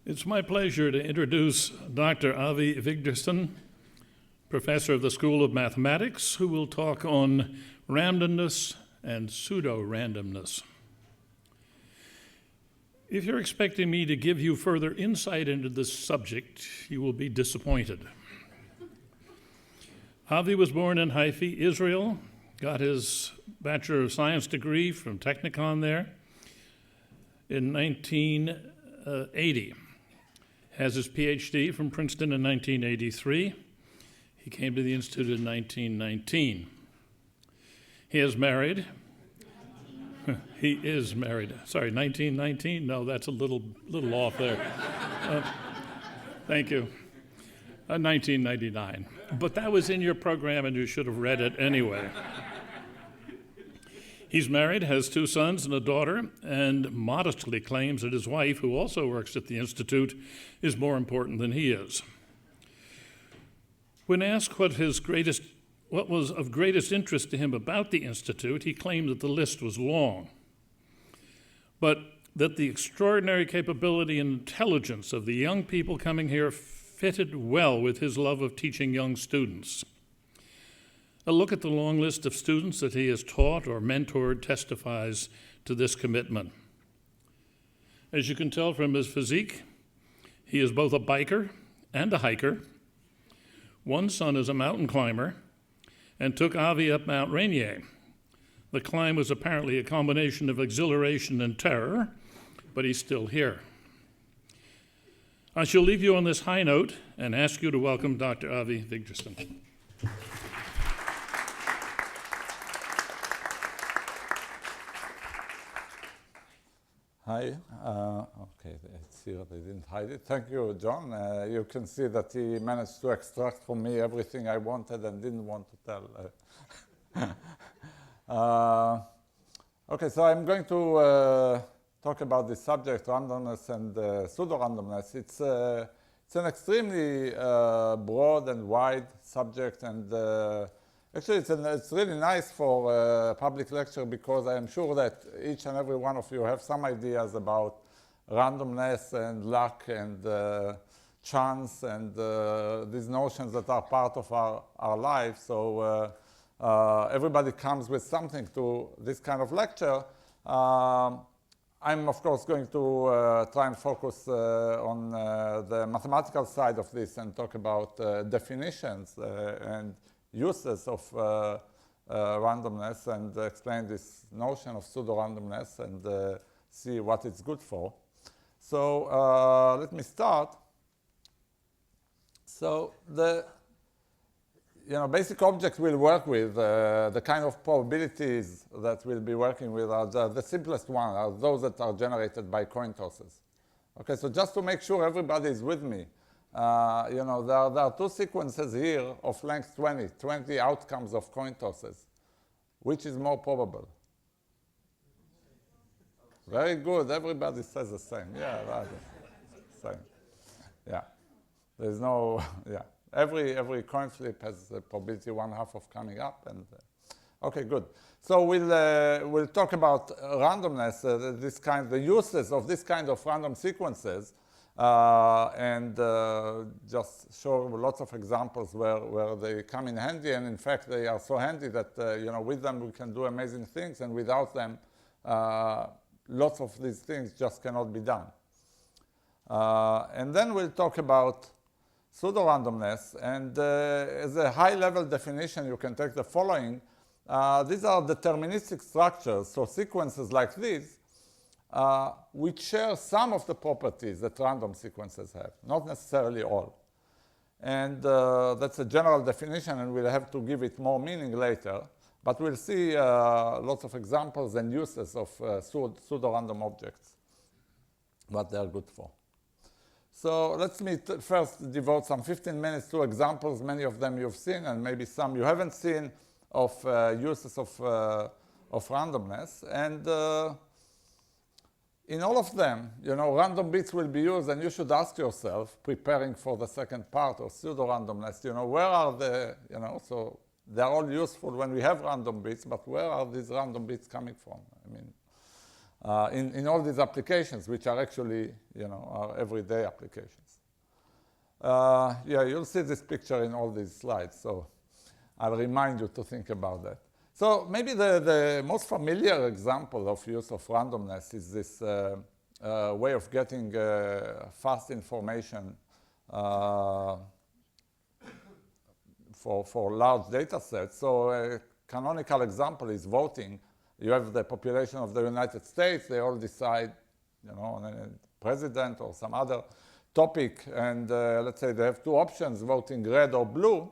It's my pleasure to introduce Dr. Avi Wigderson, Professor of the School of Mathematics, who will talk on randomness and pseudo-randomness. If you're expecting me to give you further insight into this subject, you will be disappointed. Avi was born in Haifa, Israel, got his Bachelor of Science degree from Technikon there in 1980. Has his PhD from Princeton in 1983. He came to the Institute in 1919. He is married. He is married. Sorry, 1919? No, that's a little off there. Thank you. 1999. But that was in your program and you should have read it anyway. He's married, has 2 sons and a daughter, and modestly claims that his wife, who also works at the Institute, is more important than he is. When asked what was of greatest interest to him about the Institute, he claimed that the list was long, but that the extraordinary capability and intelligence of the young people coming here fitted well with his love of teaching young students. A look at the long list of students that he has taught or mentored testifies to this commitment. As you can tell from his physique, he is both a biker and a hiker. One son is a mountain climber and took Avi up Mount Rainier. The climb was apparently a combination of exhilaration and terror, but he's still here. I shall leave you on this high note and ask you to welcome Dr. Avi Wigderson. Hi. Okay, it's here. They didn't hide it. Thank you, John. You can see that he managed to extract from me everything I wanted and didn't want to tell. Okay, so I'm going to talk about the subject, randomness and pseudo-randomness. It's an extremely broad and wide subject, and actually it's really nice for a public lecture because I am sure that each and every one of you have some ideas about randomness and luck and chance and these notions that are part of our lives. So everybody comes with something to this kind of lecture. I'm, of course, going to try and focus on the mathematical side of this and talk about definitions and uses of randomness and explain this notion of pseudo-randomness and see what it's good for. So let me start. So the basic object we'll work with, the kind of probabilities that we'll be working with are the simplest one, are those that are generated by coin tosses. Okay, so just to make sure everybody is with me, there are 2 sequences here of length 20 outcomes of coin tosses. Which is more probable? Very good, everybody says the same. Yeah, right. Same. Yeah, there's no, yeah. Every coin flip has a probability 1/2 of coming up, and okay, good. So we'll talk about randomness, the uses of this kind of random sequences, and just show lots of examples where they come in handy, and in fact they are so handy that with them we can do amazing things, and without them lots of these things just cannot be done. And then we'll talk about pseudo-randomness, and as a high-level definition, you can take the following. These are deterministic structures, so sequences like these, which share some of the properties that random sequences have, not necessarily all. And that's a general definition, and we'll have to give it more meaning later. But we'll see lots of examples and uses of pseudo-random objects, what they're good for. So let me first devote some 15 minutes to examples. Many of them you've seen, and maybe some you haven't seen, of uses of randomness. And in all of them, random bits will be used, and you should ask yourself, preparing for the second part of pseudo-randomness, where are the, so they're all useful when we have random bits, but where are these random bits coming from? I mean, in all these applications, which are actually, our everyday applications. Yeah, you'll see this picture in all these slides, so I'll remind you to think about that. So maybe the most familiar example of use of randomness is this way of getting fast information for large data sets. So a canonical example is voting. You have the population of the United States. They all decide, on a president or some other topic, and let's say they have two options, voting red or blue.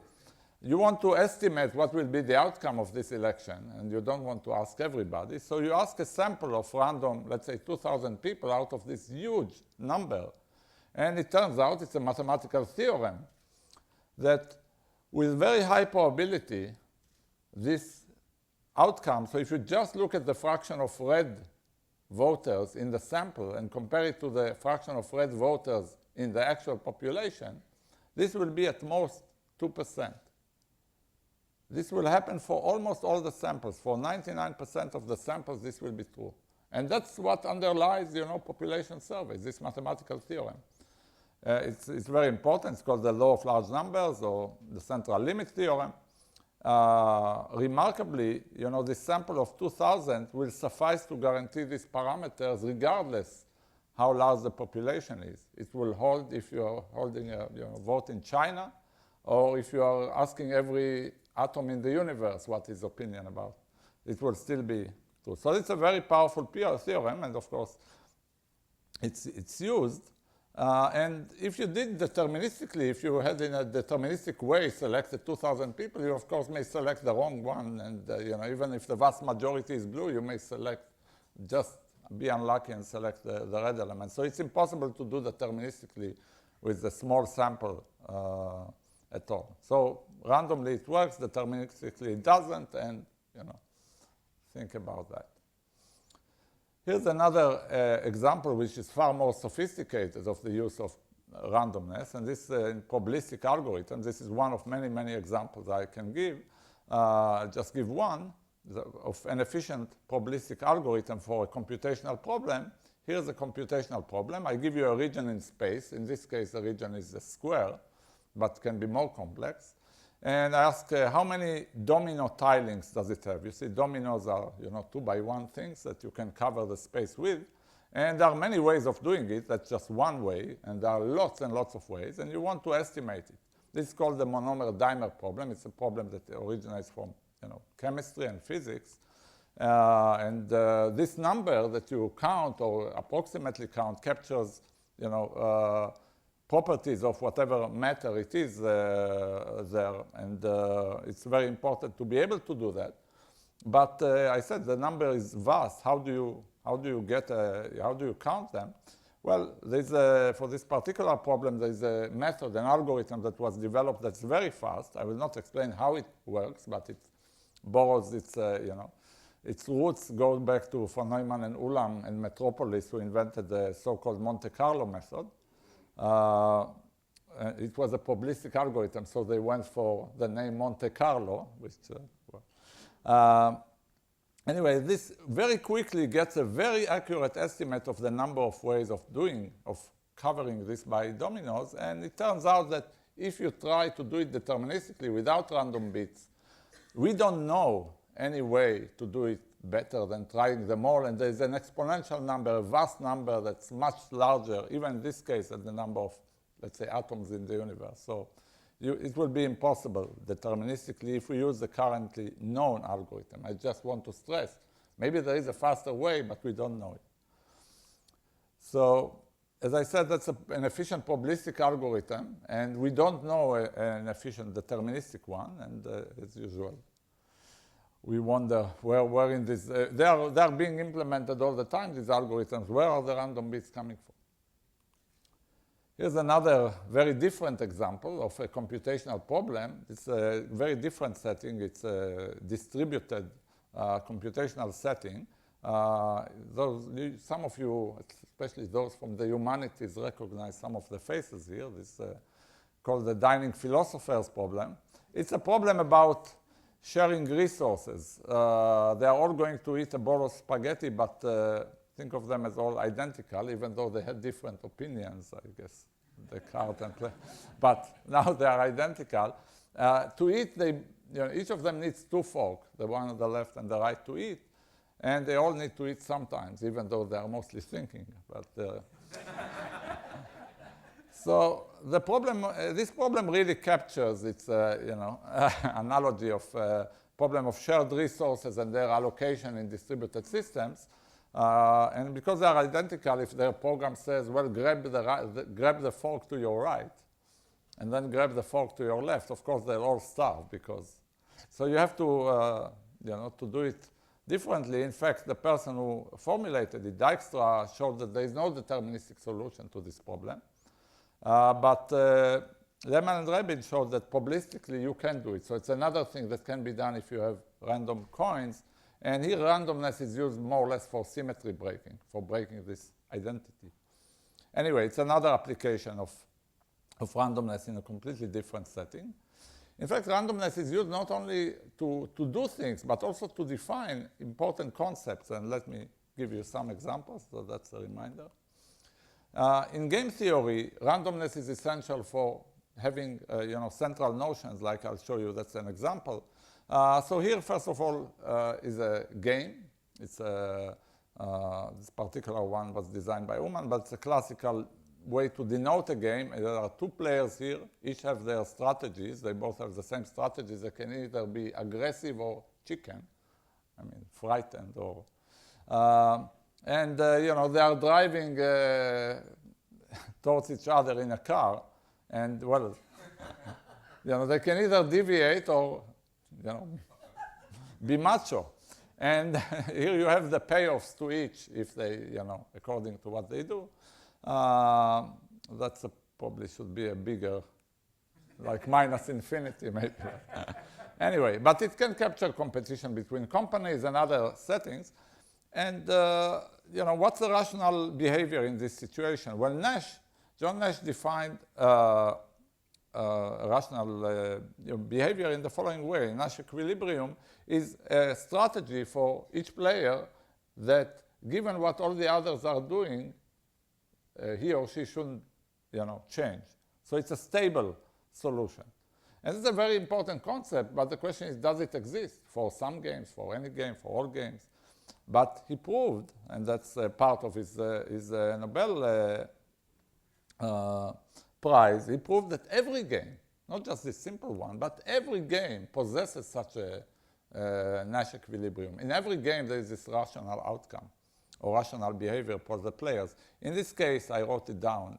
You want to estimate what will be the outcome of this election, and you don't want to ask everybody. So you ask a sample of random, let's say 2,000 people out of this huge number. And it turns out it's a mathematical theorem that with very high probability, this outcome, so if you just look at the fraction of red voters in the sample and compare it to the fraction of red voters in the actual population, this will be at most 2%. This will happen for almost all the samples. For 99% of the samples, this will be true. And that's what underlies, population surveys, this mathematical theorem. It's very important. It's called the law of large numbers or the central limit theorem. Remarkably, this sample of 2,000 will suffice to guarantee these parameters regardless how large the population is. It will hold if you're holding a vote in China, or if you are asking every atom in the universe what his opinion about. It will still be true. So it's a very powerful theorem, and of course, it's used. And if you did deterministically, if you had in a deterministic way selected 2,000 people, you of course may select the wrong one, and even if the vast majority is blue, you may just be unlucky and select the red element. So it's impossible to do deterministically with a small sample at all. So randomly it works, deterministically it doesn't, and think about that. Here's another example which is far more sophisticated of the use of randomness, and this in probabilistic algorithms. This is one of many, many examples I can give. Just give one of an efficient probabilistic algorithm for a computational problem. Here's a computational problem. I give you a region in space. In this case, the region is a square, but can be more complex. And I ask how many domino tilings does it have? You see, dominoes are 2x1 things that you can cover the space with. And there are many ways of doing it. That's just one way. And there are lots and lots of ways. And you want to estimate it. This is called the monomer-dimer problem. It's a problem that originates from chemistry and physics. This number that you count or approximately count captures properties of whatever matter it is there, and it's very important to be able to do that. But I said the number is vast. How do you count them? Well, for this particular problem, there's a method, an algorithm that was developed that's very fast. I will not explain how it works, but it borrows its roots go back to von Neumann and Ulam and Metropolis, who invented the so-called Monte Carlo method. It was a probabilistic algorithm, so they went for the name Monte Carlo, which, anyway, this very quickly gets a very accurate estimate of the number of ways of covering this by dominoes, and it turns out that if you try to do it deterministically without random bits, we don't know any way to do it better than trying them all, and there's an exponential number, a vast number that's much larger, even in this case, than the number of, let's say, atoms in the universe. So it will be impossible deterministically if we use the currently known algorithm. I just want to stress, maybe there is a faster way, but we don't know it. So, as I said, that's an efficient probabilistic algorithm, and we don't know an efficient deterministic one, and as usual, we wonder where in this, they are being implemented all the time, these algorithms. Where are the random bits coming from? Here's another very different example of a computational problem. It's a very different setting. It's a distributed computational setting. Some of you, especially those from the humanities, recognize some of the faces here. This called the dining philosophers problem. It's a problem about sharing resources. They are all going to eat a bowl of spaghetti, but think of them as all identical, even though they had different opinions, I guess, Descartes and Plato. But now they are identical. To eat, each of them needs two forks, the one on the left and the right to eat. And they all need to eat sometimes, even though they are mostly thinking. But so the problem, this problem really captures its, analogy of problem of shared resources and their allocation in distributed systems. And because they are identical, if their program says, well, grab the fork to your right, and then grab the fork to your left, of course, they'll all starve because. So you have to, to do it differently. In fact, the person who formulated it, Dijkstra, showed that there is no deterministic solution to this problem. But Lehmann and Rabin showed that probabilistically you can do it. So it's another thing that can be done if you have random coins. And here randomness is used more or less for symmetry breaking, for breaking this identity. Anyway, it's another application of randomness in a completely different setting. In fact, randomness is used not only to do things, but also to define important concepts. And let me give you some examples, so that's a reminder. In game theory, randomness is essential for having central notions, like I'll show you. That's an example. So here, first of all, is a game. It's this particular one was designed by Riemann, but it's a classical way to denote a game. There are two players here. Each have their strategies. They both have the same strategies. They can either be aggressive or chicken. I mean, frightened or... they are driving towards each other in a car. And, well, they can either deviate or, be macho. And here you have the payoffs to each if they, according to what they do. That's probably should be a bigger, like minus infinity maybe. Anyway, but it can capture competition between companies and other settings. And, what's the rational behavior in this situation? Well, John Nash defined rational behavior in the following way. Nash equilibrium is a strategy for each player that, given what all the others are doing, he or she shouldn't, change. So it's a stable solution. And this is a very important concept, but the question is, does it exist for some games, for any game, for all games? But he proved, and that's part of his Nobel Prize, he proved that every game, not just this simple one, but every game possesses such a Nash equilibrium. In every game, there is this rational outcome or rational behavior for the players. In this case, I wrote it down.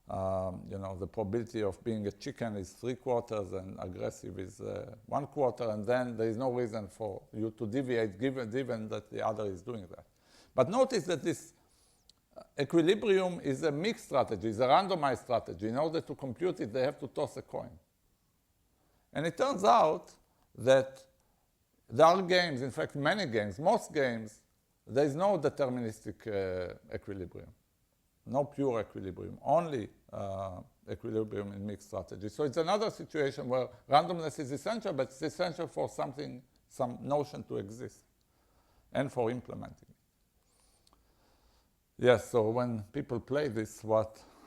The probability of being a chicken is 3/4 and aggressive is 1/4, and then there is no reason for you to deviate given that the other is doing that. But notice that this equilibrium is a mixed strategy, it's a randomized strategy. In order to compute it, they have to toss a coin. And it turns out that there are games, in fact, many games, most games, there is no deterministic equilibrium. No pure equilibrium, only equilibrium in mixed strategy. So it's another situation where randomness is essential, but it's essential for some notion to exist and for implementing it. Yes, so when people play this,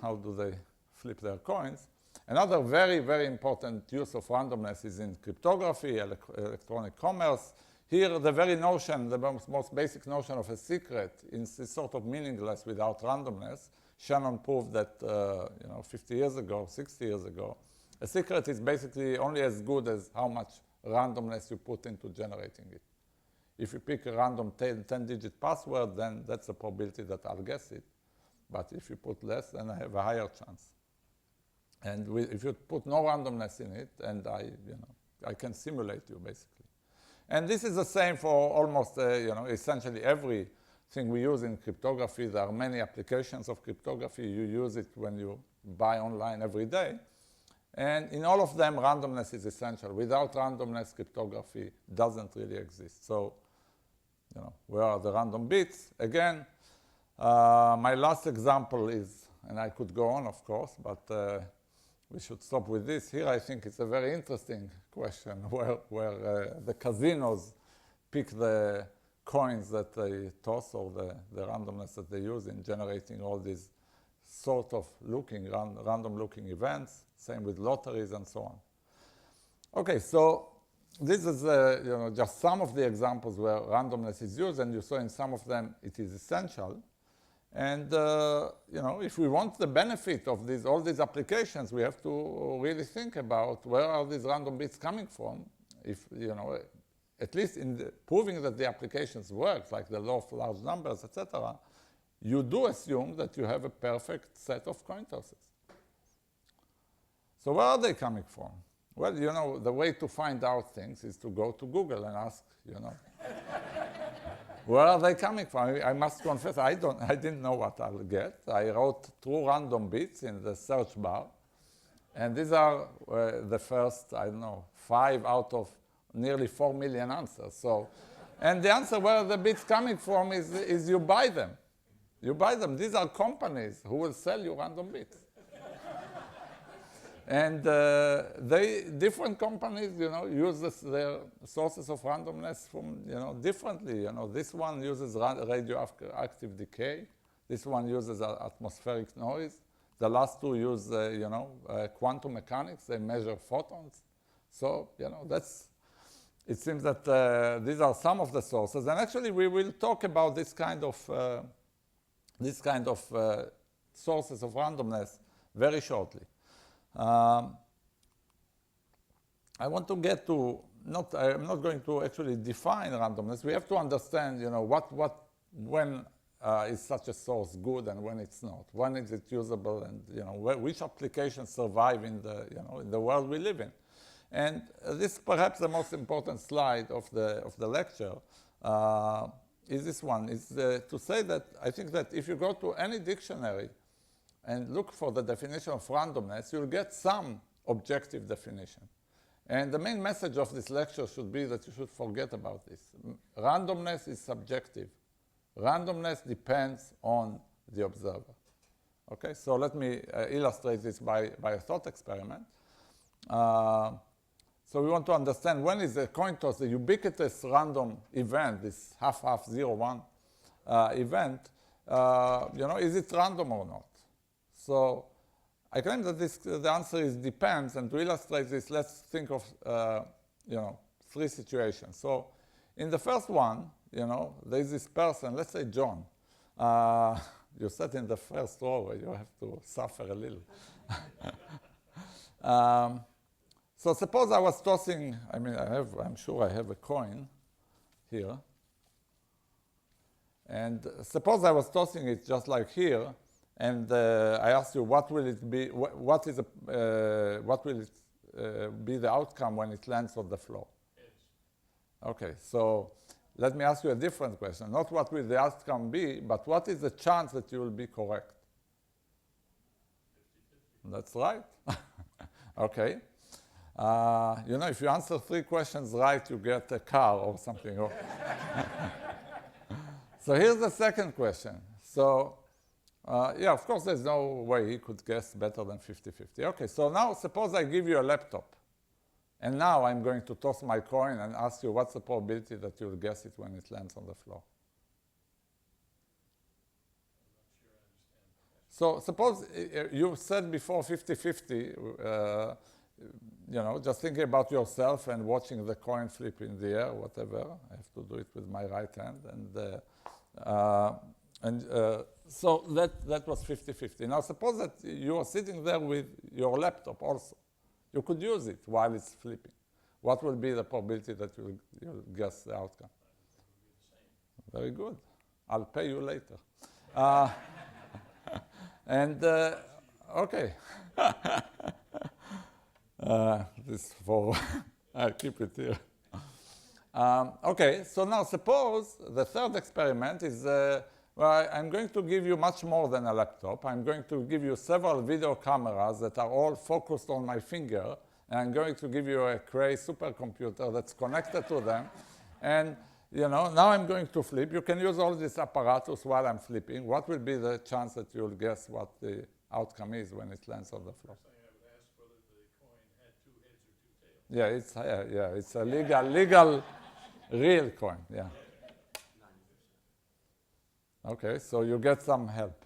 how do they flip their coins? Another very, very important use of randomness is in cryptography, electronic commerce. Here, the very notion, the most basic notion of a secret is sort of meaningless without randomness. Shannon proved that 50 years ago, 60 years ago, a secret is basically only as good as how much randomness you put into generating it. If you pick a random 10-digit password, then that's a probability that I'll guess it. But if you put less, then I have a higher chance. And if you put no randomness in it, and I can simulate you, basically. And this is the same for almost, essentially everything we use in cryptography. There are many applications of cryptography. You use it when you buy online every day. And in all of them, randomness is essential. Without randomness, cryptography doesn't really exist. So, where are the random bits? Again, my last example is, and I could go on, of course, but we should stop with this. Here, I think it's a very interesting question where the casinos pick the coins that they toss or the randomness that they use in generating all these sort of random looking events. Same with lotteries and so on. Okay, so this is just some of the examples where randomness is used, and you saw in some of them it is essential. And if we want the benefit of all these applications, we have to really think about where are these random bits coming from. If at least in proving that the applications work, like the law of large numbers, etc., you do assume that you have a perfect set of coin tosses. So where are they coming from? Well, the way to find out things is to go to Google and ask, where are they coming from? I must confess, I didn't know what I'll get. I wrote true random bits in the search bar. And these are the first, 5 out of nearly 4 million answers. So, and the answer where the bits coming from is you buy them. You buy them. These are companies who will sell you random bits. And different companies, use their sources of randomness from, differently. This one uses radioactive decay. This one uses atmospheric noise. The last two use, quantum mechanics. They measure photons. So, it seems that these are some of the sources. And actually, we will talk about this kind of sources of randomness very shortly. I want to get to, I'm not going to actually define randomness. We have to understand, when is such a source good and when it's not. When is it usable, and which applications survive in the world we live in. And this is perhaps the most important slide of the lecture. Is this one? Is to say that I think that if you go to any dictionary and look for the definition of randomness, you'll get some objective definition. And the main message of this lecture should be that you should forget about this. Randomness is subjective. Randomness depends on the observer. Okay, so let me illustrate this by a thought experiment. So we want to understand when is a coin toss, the ubiquitous random event, this half-half 0-1 event, is it random or not? So I claim that the answer is depends, and to illustrate this, let's think of 3 situations. So in the first one, there's this person, let's say John. You sat in the first row where you have to suffer a little. So suppose I was tossing, I'm sure I have a coin here. And suppose I was tossing it just like here, and I asked you, what will it be? What will it be the outcome when it lands on the floor? Okay, so let me ask you a different question. Not what will the outcome be, but what is the chance that you will be correct? 50-50. That's right. Okay. If you answer 3 questions right, you get a car or something. So here's the second question. So, of course, there's no way he could guess better than 50-50. Okay, so now suppose I give you a laptop. And now I'm going to toss my coin and ask you what's the probability that you'll guess it when it lands on the floor. So suppose you said before 50-50, just thinking about yourself and watching the coin flip in the air, whatever. I have to do it with my right hand. So that was 50-50. Now suppose that you are sitting there with your laptop also. You could use it while it's flipping. What will be the probability that you'll guess the outcome? Very good. I'll pay you later. Okay. This for, I'll keep it here. Okay, so now suppose the third experiment is, I'm going to give you much more than a laptop. I'm going to give you several video cameras that are all focused on my finger, and I'm going to give you a Cray supercomputer that's connected to them. And now I'm going to flip. You can use all this apparatus while I'm flipping. What will be the chance that you'll guess what the outcome is when it lands on the floor? Yeah, it's a legal, real coin. Yeah. Okay, so you get some help.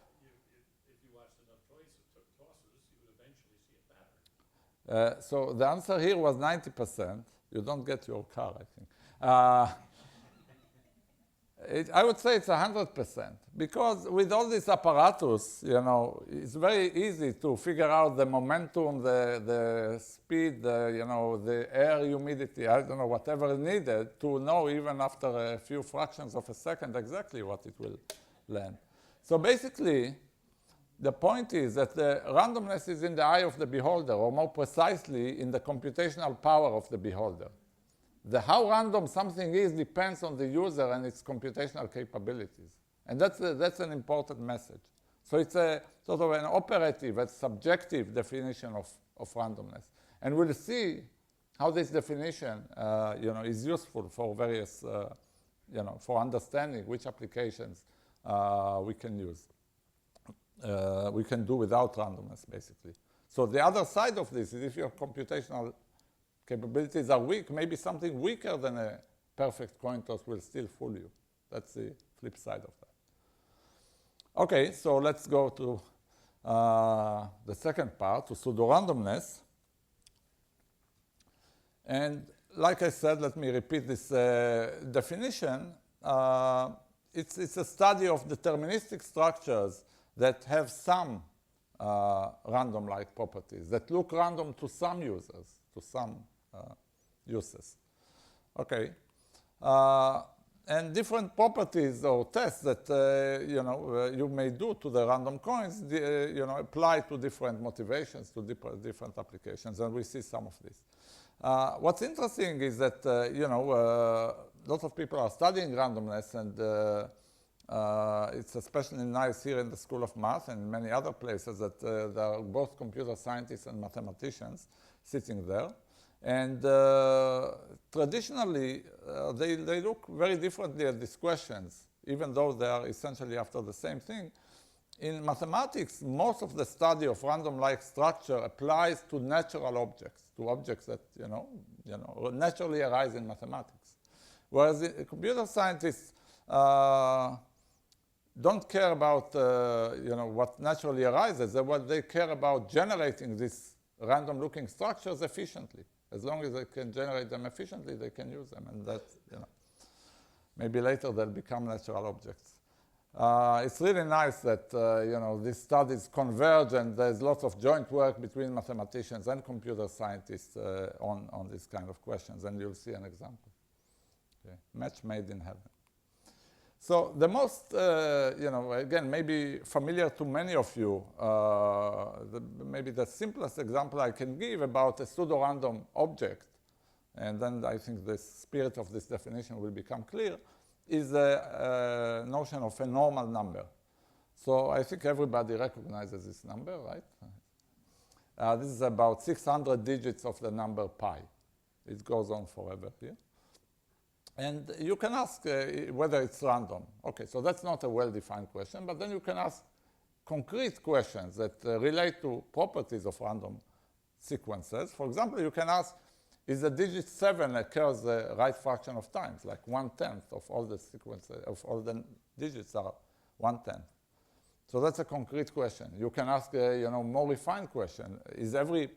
If you watched enough tosses, you would eventually see a pattern. So the answer here was 90%. You don't get your car, I think. I would say it's 100%, because with all this apparatus, you know, it's very easy to figure out the momentum, the speed, you know, the air humidity, I don't know, whatever is needed to know even after a few fractions of a second exactly what it will land. So basically, the point is that the randomness is in the eye of the beholder, or more precisely, in the computational power of the beholder. How random something is depends on the user and its computational capabilities. And that's an important message. So it's a sort of an operative and subjective definition of randomness. And we'll see how this definition you know, is useful for various, you know, for understanding which applications we can use. We can do without randomness, basically. So the other side of this is if your computational capabilities are weak, maybe something weaker than a perfect coin toss will still fool you. That's the flip side of that. Okay, so let's go to the second part, to pseudo-randomness. And like I said, let me repeat this definition. It's a study of deterministic structures that have some random-like properties, that look random to some users, to some uses. Okay. And different properties or tests that you know, you may do to the random coins, you know, apply to different motivations, to different applications, and we see some of this. What's interesting is that you know, lots of people are studying randomness, and it's especially nice here in the School of Math and in many other places that there are both computer scientists and mathematicians sitting there. And traditionally, they look very differently at these questions, even though they are essentially after the same thing. In mathematics, most of the study of random-like structure applies to natural objects, to objects that you know, naturally arise in mathematics. Whereas the computer scientists don't care about you know, what naturally arises. What they care about generating these random-looking structures efficiently. As long as they can generate them efficiently, they can use them, and that's, you know, maybe later they'll become natural objects. It's really nice that you know, these studies converge, and there's lots of joint work between mathematicians and computer scientists on these kind of questions, and you'll see an example. Okay. Match made in heaven. So the most, you know, again, maybe familiar to many of you, maybe the simplest example I can give about a pseudo-random object, and then I think the spirit of this definition will become clear, is the notion of a normal number. So I think everybody recognizes this number, right? This is about 600 digits of the number pi. It goes on forever here. And you can ask whether it's random. Okay, so that's not a well-defined question, but then you can ask concrete questions that relate to properties of random sequences. For example, you can ask, is the digit 7 occurs the right fraction of times, like 1/10 of all the sequences, of all the digits are 1/10. So that's a concrete question. You can ask a you know, more refined question, is every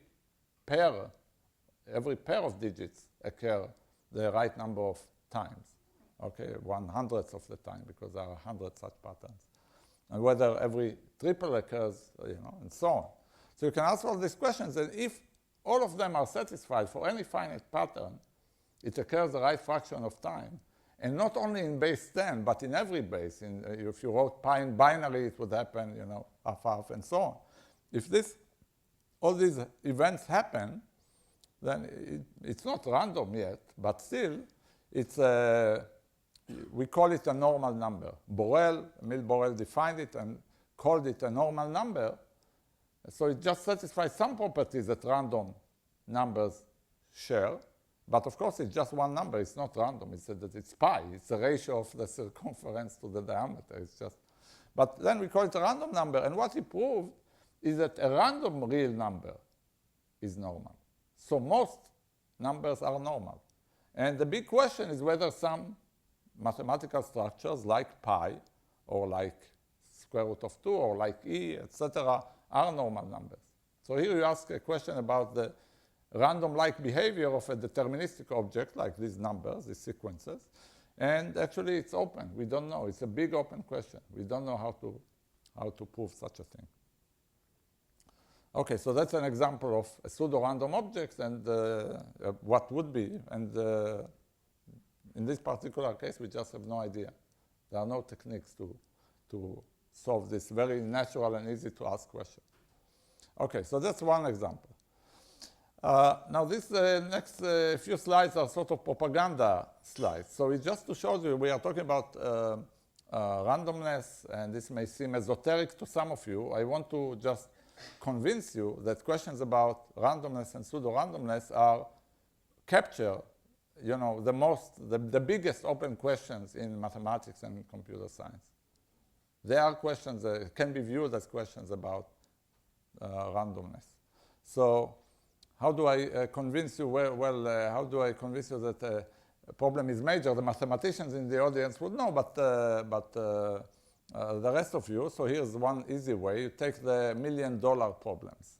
pair of digits occur the right number of times? Okay, 1/100th of the time, because there are 100 such patterns. And whether every triple occurs, you know, and so on. So you can ask all these questions, and if all of them are satisfied for any finite pattern, it occurs the right fraction of time. And not only in base 10, but in every base. If you wrote pi in binary, it would happen, you know, half-half, and so on. If all these events happen, then it's not random yet, but still, it's we call it a normal number. Emile Borel defined it and called it a normal number. So it just satisfies some properties that random numbers share. But of course, it's just one number. It's not random. It's pi. It's a ratio of the circumference to the diameter. It's just. But then we call it a random number. And what he proved is that a random real number is normal. So most numbers are normal. And the big question is whether some mathematical structures like pi or like square root of 2, or like e, etc., are normal numbers. So here you ask a question about the random-like behavior of a deterministic object, like these numbers, these sequences, and actually it's open. We don't know. It's a big open question. We don't know how to prove such a thing. Okay, so that's an example of a pseudo-random object and what would be. And in this particular case, we just have no idea. There are no techniques to solve this very natural and easy to ask question. Okay, so that's one example. Now this next few slides are sort of propaganda slides. So it's just to show you, we are talking about randomness, and this may seem esoteric to some of you. I want to just convince you that questions about randomness and pseudo-randomness are capture, you know, the biggest open questions in mathematics and computer science. They are questions that can be viewed as questions about randomness. So how do I convince you? How do I convince you that a problem is major? The mathematicians in the audience would know, but the rest of you. So here's one easy way. You take the $1 million problems.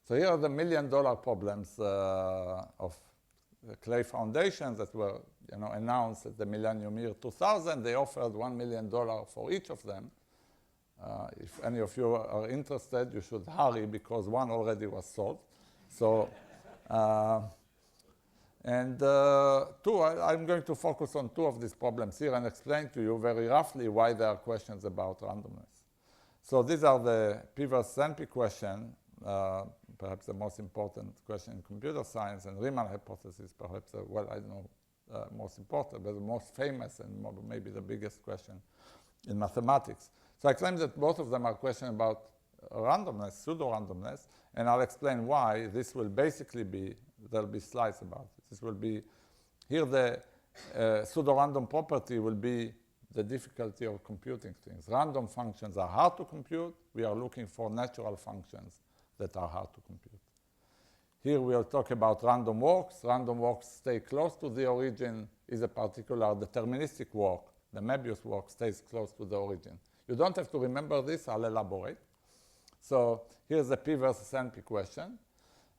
So here are the $1 million problems of the Clay Foundations that were, you know, announced at the millennium year 2000. They offered $1 million for each of them. If any of you are interested, you should hurry because one already was solved. So, I'm going to focus on two of these problems here and explain to you very roughly why there are questions about randomness. So these are the P versus NP question, perhaps the most important question in computer science, and Riemann hypothesis, perhaps, well, I don't know, most important, but the most famous and maybe the biggest question in mathematics. So I claim that both of them are questions about randomness, pseudo-randomness, and I'll explain why. This will basically be, there'll be slides about it. This will be, here the pseudo-random property will be the difficulty of computing things. Random functions are hard to compute. We are looking for natural functions that are hard to compute. Here we'll talk about random walks. Random walks stay close to the origin, is a particular deterministic walk. The Möbius walk stays close to the origin. You don't have to remember this, I'll elaborate. So here's the P versus NP question.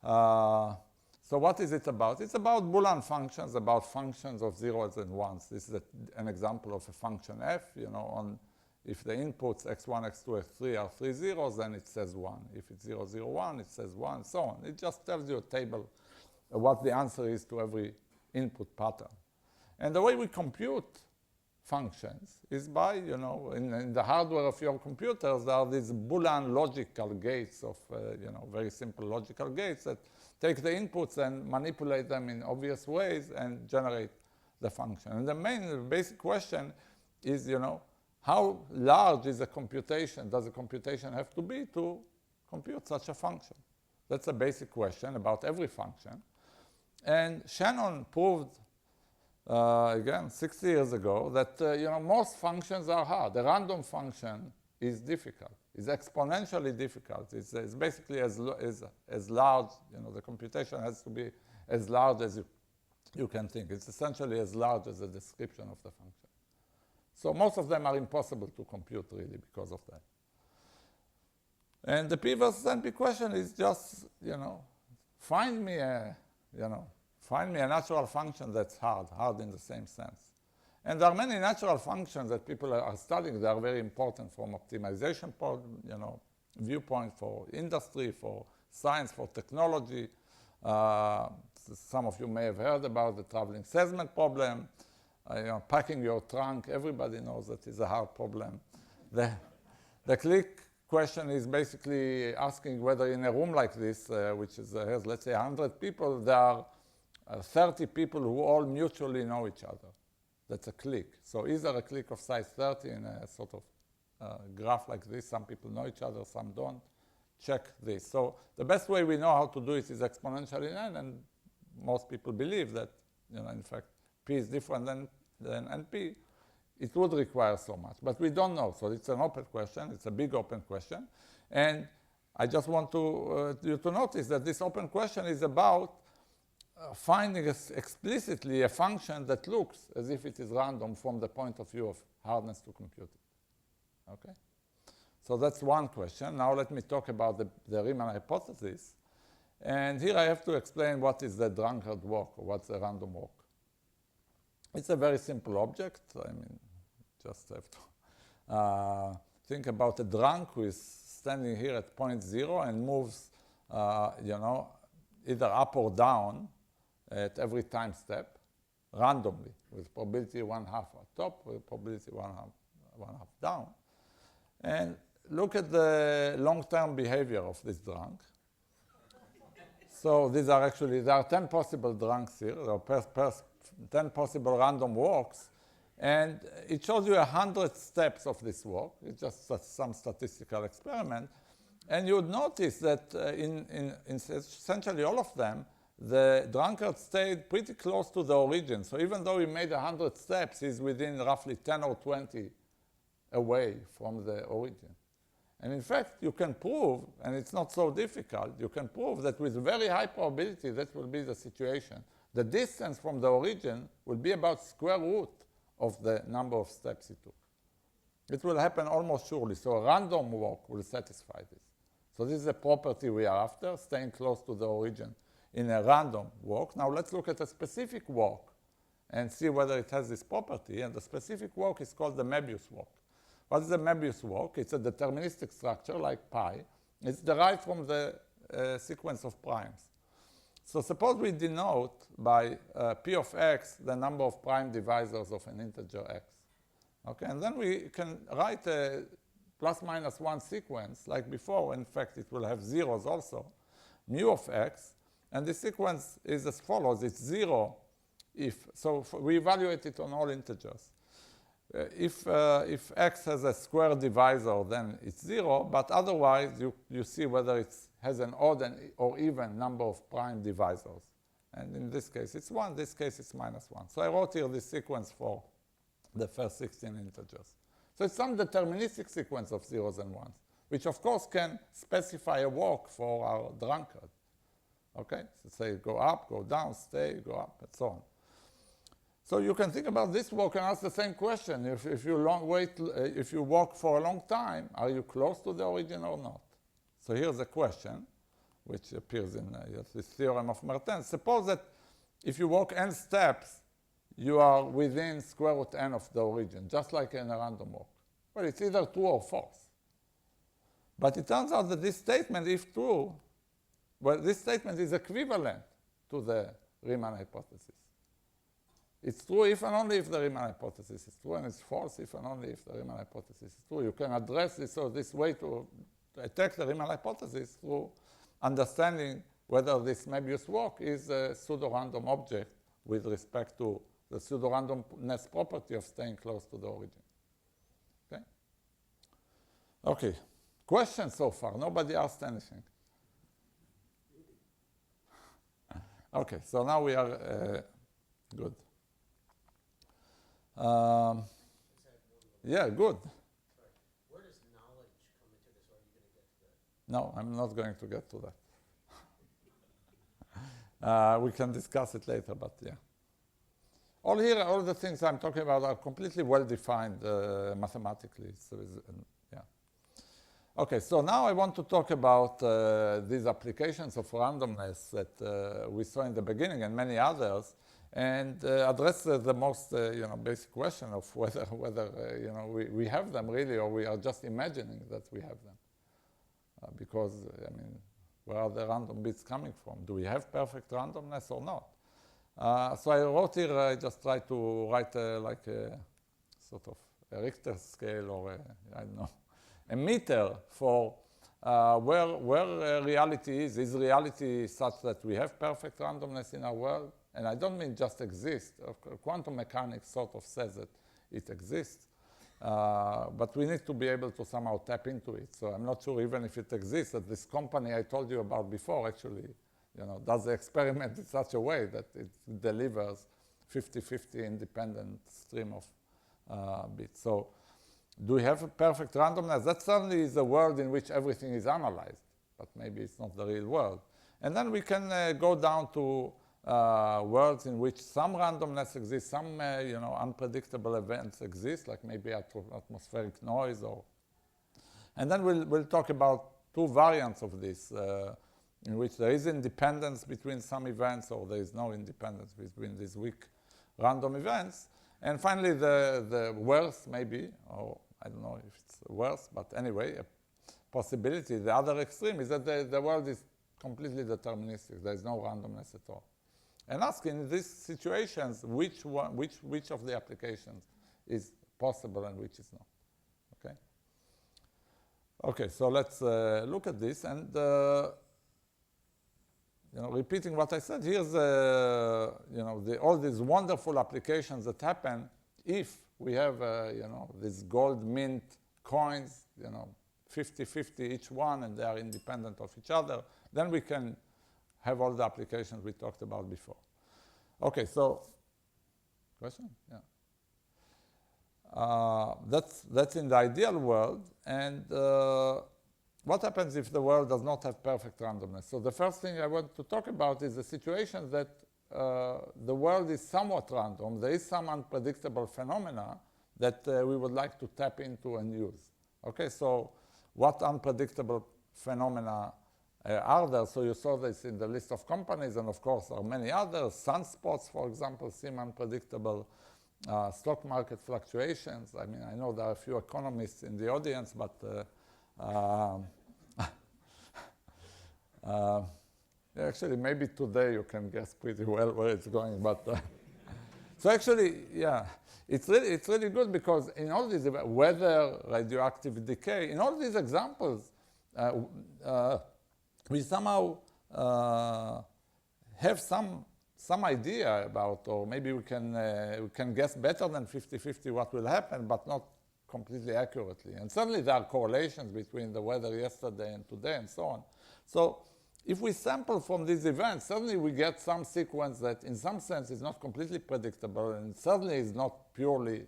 So what is it about? It's about Boolean functions, about functions of zeros and ones. This is an example of a function f. You know, if the inputs x1, x2, x3 are 3 zeros, then it says 1. If it's 0, 0, 1, it says 1, and so on. It just tells you a table of what the answer is to every input pattern. And the way we compute functions is by, you know, in the hardware of your computers, there are these Boolean logical gates of, you know, very simple logical gates that take the inputs and manipulate them in obvious ways and generate the function. And the main basic question is, you know, how large is a computation? Does a computation have to be to compute such a function? That's a basic question about every function. And Shannon proved again, 60 years ago, that you know, most functions are hard. The random function is difficult. It's exponentially difficult. It's basically as large. You know, the computation has to be as large as you can think. It's essentially as large as the description of the function. So most of them are impossible to compute, really, because of that. And the P versus NP question is just, you know, find me a natural function that's hard in the same sense. And there are many natural functions that people are studying. They are very important from optimization viewpoint, for industry, for science, for technology. Some of you may have heard about the traveling salesman problem. Packing your trunk, everybody knows that is a hard problem. The click question is basically asking whether in a room like this, which has, let's say, 100 people, there are 30 people who all mutually know each other. That's a clique. So is there a clique of size 30 in a sort of graph like this? Some people know each other, some don't. Check this. So the best way we know how to do it is exponentially n, and most people believe that, you know, in fact, p is different than np. It would require so much, but we don't know. So it's an open question. It's a big open question. And I just want you to notice that this open question is about finding explicitly a function that looks as if it is random from the point of view of hardness to compute it. Okay? So that's one question. Now let me talk about the Riemann hypothesis. And here I have to explain what is the drunkard walk, or what's a random walk. It's a very simple object. I mean, just have to think about a drunk who is standing here at point 0 and moves, either up or down at every time step, randomly, with probability 1/2 at top, with probability 1/2 down. And look at the long-term behavior of this drunk. So there are 10 possible drunks here. There are 10 possible random walks. And it shows you 100 steps of this walk. It's just some statistical experiment. And you would notice that in essentially all of them, the drunkard stayed pretty close to the origin. So even though he made 100 steps, he's within roughly 10 or 20 away from the origin. And in fact, you can prove, and it's not so difficult, you can prove that with very high probability that will be the situation. The distance from the origin will be about square root of the number of steps he took. It will happen almost surely. So a random walk will satisfy this. So this is a property we are after, staying close to the origin in a random walk. Now let's look at a specific walk and see whether it has this property. And the specific walk is called the Möbius walk. What is the Möbius walk? It's a deterministic structure like pi. It's derived from the sequence of primes. So suppose we denote by p of x the number of prime divisors of an integer x. Okay, and then we can write a plus minus 1 sequence like before. In fact, it will have zeros also. Mu of x, and the sequence is as follows. It's 0 if, so we evaluate it on all integers. If x has a square divisor, then it's 0, but otherwise you see whether it has an odd or even number of prime divisors. And in this case it's 1, this case it's minus 1. So I wrote here this sequence for the first 16 integers. So it's some deterministic sequence of zeros and ones, which of course can specify a walk for our drunkard. Okay, so say go up, go down, stay, go up, and so on. So you can think about this walk and ask the same question. If you walk for a long time, are you close to the origin or not? So here's a question, which appears in this theorem of Mertens. Suppose that if you walk n steps, you are within square root n of the origin, just like in a random walk. Well, it's either true or false. But it turns out that this statement, if true, well, this statement is equivalent to the Riemann hypothesis. It's true if and only if the Riemann hypothesis is true, and it's false if and only if the Riemann hypothesis is true. You can address this, or this way to attack the Riemann hypothesis through understanding whether this Möbius walk is a pseudo-random object with respect to the pseudo-randomness property of staying close to the origin. Okay? Okay. Questions so far? Nobody asked anything. Okay, so now we are good. Yeah, good. Where does knowledge come into this, or are you going to get to that? No, I'm not going to get to that. We can discuss it later, but yeah. All the things I'm talking about are completely well-defined mathematically. So yeah. Okay, so now I want to talk about these applications of randomness that we saw in the beginning and many others, and address the most basic question of whether we have them really, or we are just imagining that we have them. Because, I mean, where are the random bits coming from? Do we have perfect randomness or not? So I wrote here, I just tried to write like a sort of a Richter scale, or I don't know, a meter for where reality is. Is reality such that we have perfect randomness in our world? And I don't mean just exist. Quantum mechanics sort of says that it exists. But we need to be able to somehow tap into it. So I'm not sure even if it exists, that this company I told you about before actually does the experiment in such a way that it delivers 50-50 independent stream of bits. So do we have a perfect randomness? That certainly is a world in which everything is analyzed, but maybe it's not the real world. And then we can go down to worlds in which some randomness exists, some unpredictable events exist, like maybe atmospheric noise or And then we'll talk about two variants of this, in which there is independence between some events, or there is no independence between these weak random events. And finally, the worst, maybe, or I don't know if it's worse, but anyway, a possibility, the other extreme, is that the world is completely deterministic. There is no randomness at all. And asking in these situations which of the applications is possible and which is not. Okay. Okay, so let's look at this, and repeating what I said, here's all these wonderful applications that happen if we have these gold mint coins, 50-50 each one, and they are independent of each other. Then we can have all the applications we talked about before. Okay, so question? Yeah. That's in the ideal world, and what happens if the world does not have perfect randomness? So the first thing I want to talk about is the situation that the world is somewhat random. There is some unpredictable phenomena that we would like to tap into and use. Okay, so what unpredictable phenomena are there? So you saw this in the list of companies, and of course there are many others. Sunspots, for example, seem unpredictable. Stock market fluctuations. I mean, I know there are a few economists in the audience, but actually, maybe today you can guess pretty well where it's going. But so actually, yeah, it's really good, because in all these weather, radioactive decay, in all these examples, we somehow have some idea about, or maybe we can guess better than 50-50 what will happen, but not completely accurately. And certainly there are correlations between the weather yesterday and today and so on. So if we sample from these events, certainly we get some sequence that in some sense is not completely predictable, and certainly is not purely,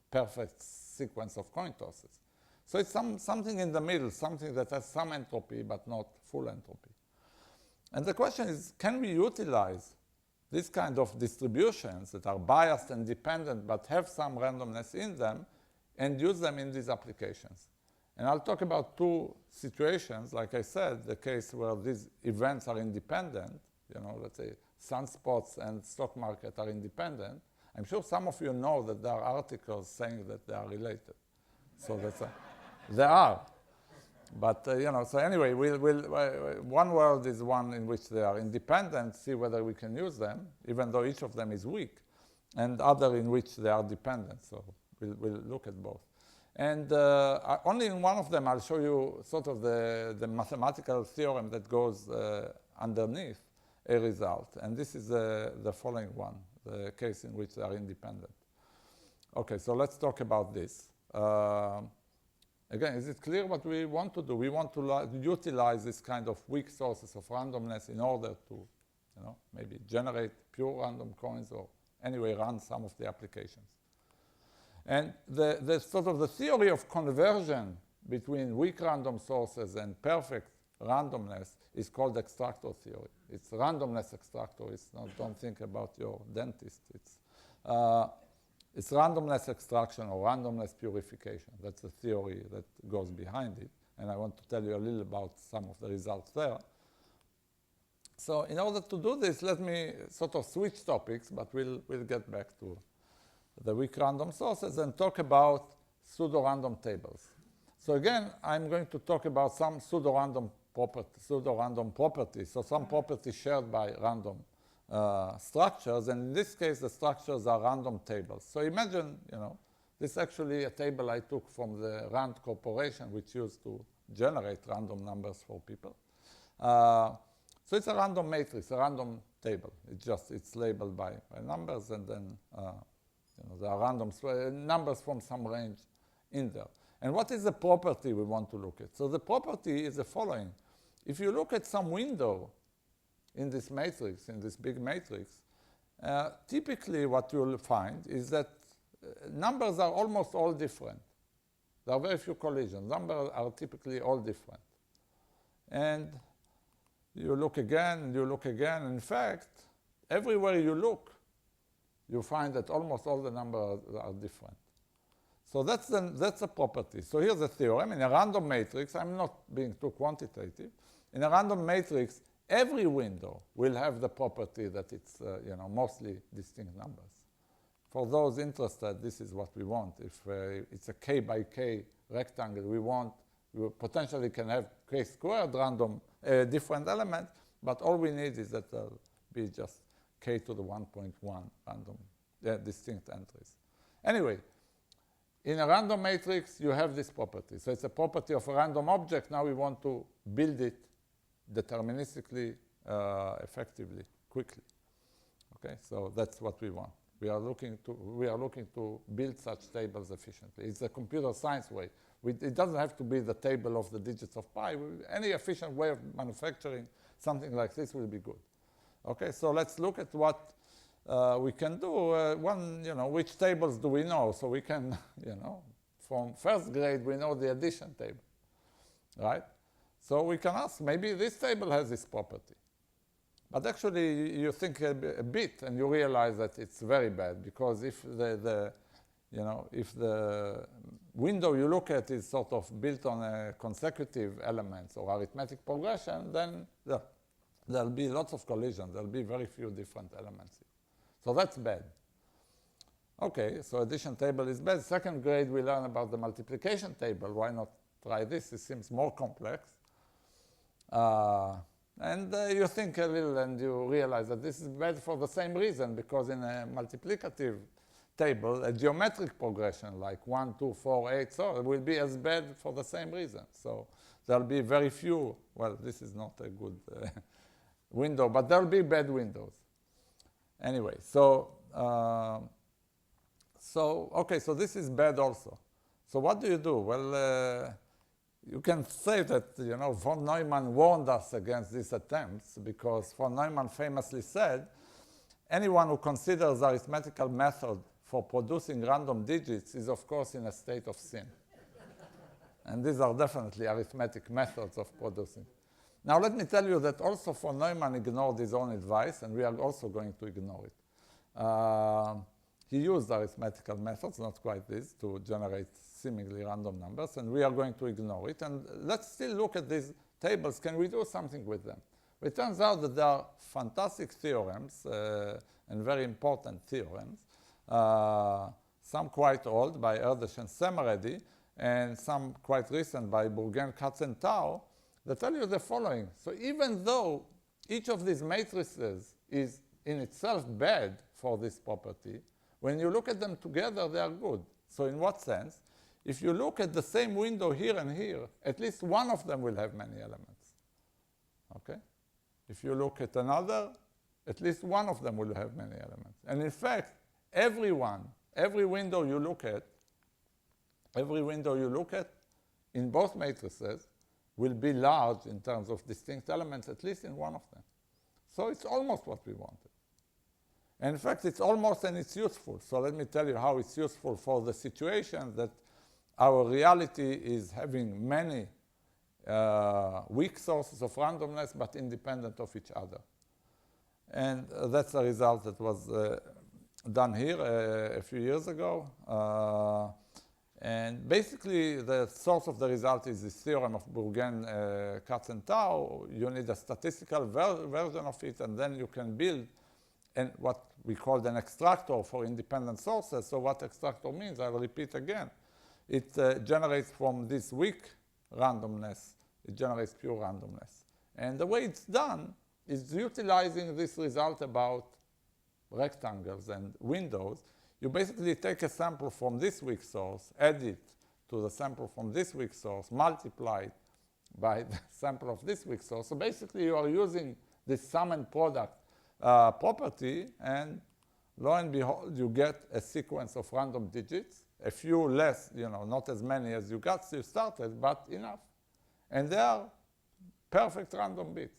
perfect sequence of coin tosses. So it's something in the middle, something that has some entropy but not full entropy. And the question is, can we utilize these kind of distributions that are biased and dependent but have some randomness in them and use them in these applications? And I'll talk about two situations. Like I said, the case where these events are independent, let's say sunspots and stock market are independent. I'm sure some of you know that there are articles saying that they are related. So they are. But, so anyway, one world is one in which they are independent, see whether we can use them, even though each of them is weak, and other in which they are dependent. So we'll look at both. And only in one of them I'll show you sort of the mathematical theorem that goes underneath a result. And this is the following one, the case in which they are independent. Okay, so let's talk about this. Again, is it clear what we want to do? We want to utilize this kind of weak sources of randomness in order to, maybe generate pure random coins, or anyway run some of the applications. And the sort of the theory of conversion between weak random sources and perfect randomness is called extractor theory. It's randomness extractor. It's not, don't think about your dentist. It's randomness extraction or randomness purification. That's the theory that goes behind it. And I want to tell you a little about some of the results there. So in order to do this, let me sort of switch topics, but we'll get back to the weak random sources and talk about pseudo-random tables. So again, I'm going to talk about some pseudo-random properties, so some properties shared by random structures, and in this case, the structures are random tables. So imagine, this is actually a table I took from the Rand Corporation, which used to generate random numbers for people. So it's a random matrix, a random table. It's labeled by numbers, and then there are random numbers from some range in there. And what is the property we want to look at? So the property is the following. If you look at some window in this matrix, in this big matrix, typically what you'll find is that numbers are almost all different. There are very few collisions. Numbers are typically all different. And you look again, and you look again. In fact, everywhere you look, you find that almost all the numbers are different. So that's a property. So here's a theorem. In a random matrix, I'm not being too quantitative. In a random matrix, every window will have the property that it's mostly distinct numbers. For those interested, this is what we want. If it's a k by k rectangle, we potentially can have k squared random different elements, but all we need is that there'll be just k to the 1.1 random distinct entries. Anyway, in a random matrix, you have this property. So it's a property of a random object. Now we want to build it deterministically, effectively, quickly. Okay, so that's what we want. We are looking to build such tables efficiently. It's a computer science way. It doesn't have to be the table of the digits of pi. Any efficient way of manufacturing something like this will be good. Okay, so let's look at what we can do. Which tables do we know? So we can, from first grade, we know the addition table, right? So we can ask, maybe this table has this property. But actually, you think a bit, and you realize that it's very bad, because if the window you look at is sort of built on consecutive elements or arithmetic progression, then there'll be lots of collisions. There'll be very few different elements. So that's bad. Okay, so addition table is bad. Second grade, we learn about the multiplication table. Why not try this? It seems more complex. And you think a little and you realize that this is bad for the same reason, because in a multiplicative table, a geometric progression like 1, 2, 4, 8, so it will be as bad for the same reason. So there'll be very few, well, this is not a good window, but there'll be bad windows. Anyway, so so this is bad also. So what do you do? Well, you can say that, von Neumann warned us against these attempts, because von Neumann famously said, anyone who considers arithmetical method for producing random digits is, of course, in a state of sin. And these are definitely arithmetic methods of producing. Now, let me tell you that also von Neumann ignored his own advice, and we are also going to ignore it. He used arithmetical methods, not quite this, to generate seemingly random numbers, and we are going to ignore it. And let's still look at these tables. Can we do something with them? It turns out that there are fantastic theorems and very important theorems, some quite old by Erdős and Szemerédi, and some quite recent by Bourgain, Katz, and Tao, that tell you the following. So even though each of these matrices is in itself bad for this property, when you look at them together, they are good. So in what sense? If you look at the same window here and here, at least one of them will have many elements. Okay? If you look at another, at least one of them will have many elements. And in fact, every window you look at in both matrices will be large in terms of distinct elements, at least in one of them. So it's almost what we wanted. And in fact, it's almost, and it's useful. So let me tell you how it's useful for the situation that our reality is having many weak sources of randomness, but independent of each other. And that's a result that was done here a few years ago. And basically, the source of the result is this theorem of Bourgain, Katz, and Tao. You need a statistical version of it, and then you can build what we call an extractor for independent sources. So what extractor means, I'll repeat again. It generates from this weak randomness, it generates pure randomness. And the way it's done is utilizing this result about rectangles and windows. You basically take a sample from this weak source, add it to the sample from this weak source, multiply it by the sample of this weak source. So basically, you are using this sum and product property, and lo and behold, you get a sequence of random digits, a few less, not as many as you started, but enough. And they are perfect random bits.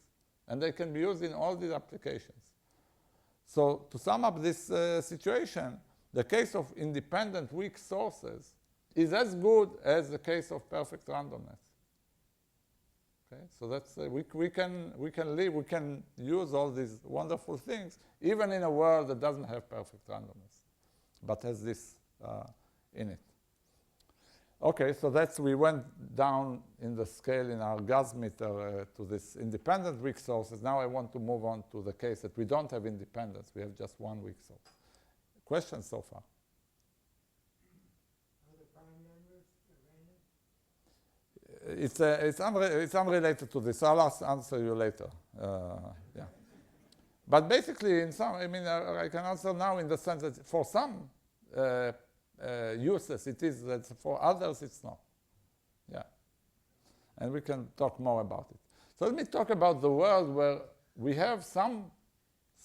And they can be used in all these applications. So to sum up this situation, the case of independent weak sources is as good as the case of perfect randomness. Okay? So that's we can use all these wonderful things even in a world that doesn't have perfect randomness, but has this in it. Okay, so we went down in the scale in our gas meter to this independent weak sources. Now I want to move on to the case that we don't have independence. We have just one weak source. Questions so far? Are the prime numbers random? It's unrelated to this. I'll answer you later. Yeah. But basically, in some, I mean, I can answer now in the sense that for some uses it is, that for others it's not. Yeah. And we can talk more about it. So let me talk about the world where we have some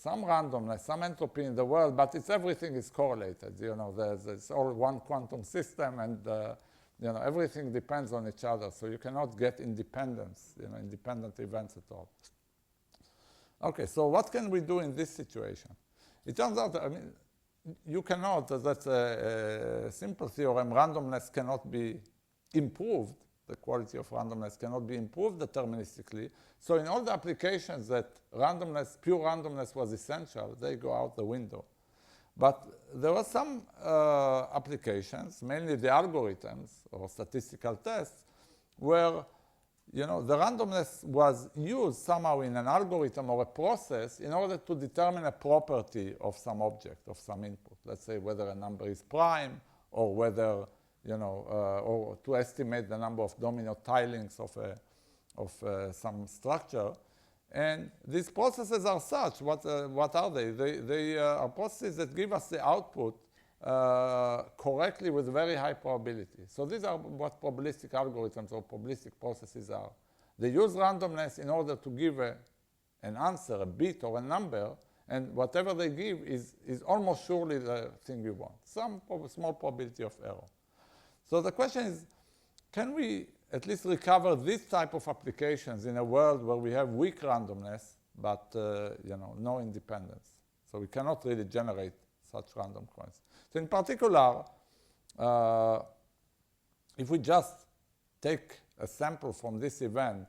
randomness, some entropy in the world, but everything is correlated. You know, there's all one quantum system, and you know, everything depends on each other. So you cannot get independence, you know, independent events at all. Okay, so what can we do in this situation? It turns out that, I mean, you cannot, that's a simple theorem, randomness cannot be improved. The quality of randomness cannot be improved deterministically. So in all the applications that randomness, pure randomness was essential, they go out the window. But there were some applications, mainly the algorithms or statistical tests, where, you know, the randomness was used somehow in an algorithm or a process in order to determine a property of some object, of some input. Let's say whether a number is prime, or whether, you know, or to estimate the number of domino tilings of some structure. And these processes are such. What are they? They are processes that give us the output correctly with very high probability. So these are what probabilistic algorithms or probabilistic processes are. They use randomness in order to give an answer, a bit or a number, and whatever they give is almost surely the thing you want. Some small probability of error. So the question is, can we at least recover this type of applications in a world where we have weak randomness, but you know, no independence? So we cannot really generate such random coins. So in particular, if we just take a sample from this event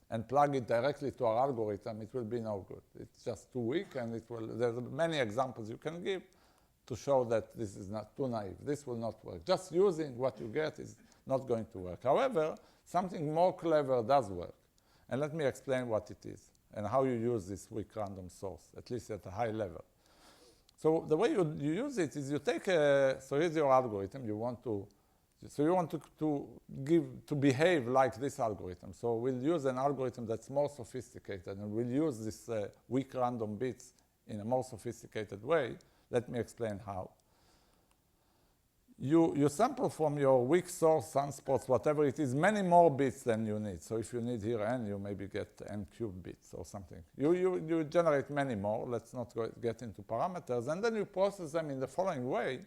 and plug it directly to our algorithm, it will be no good. It's just too weak, and there's many examples you can give to show that this is not too naive. This will not work. Just using what you get is not going to work. However, something more clever does work. And let me explain what it is and how you use this weak random source, at least at a high level. So the way you use it is you take so here's your algorithm. You want to behave like this algorithm. So we'll use an algorithm that's more sophisticated, and we'll use this weak random bits in a more sophisticated way. Let me explain how. You sample from your weak source, sunspots, whatever it is, many more bits than you need. So if you need here n, you maybe get n cubed bits or something. You generate many more. Let's not get into parameters. And then you process them in the following way.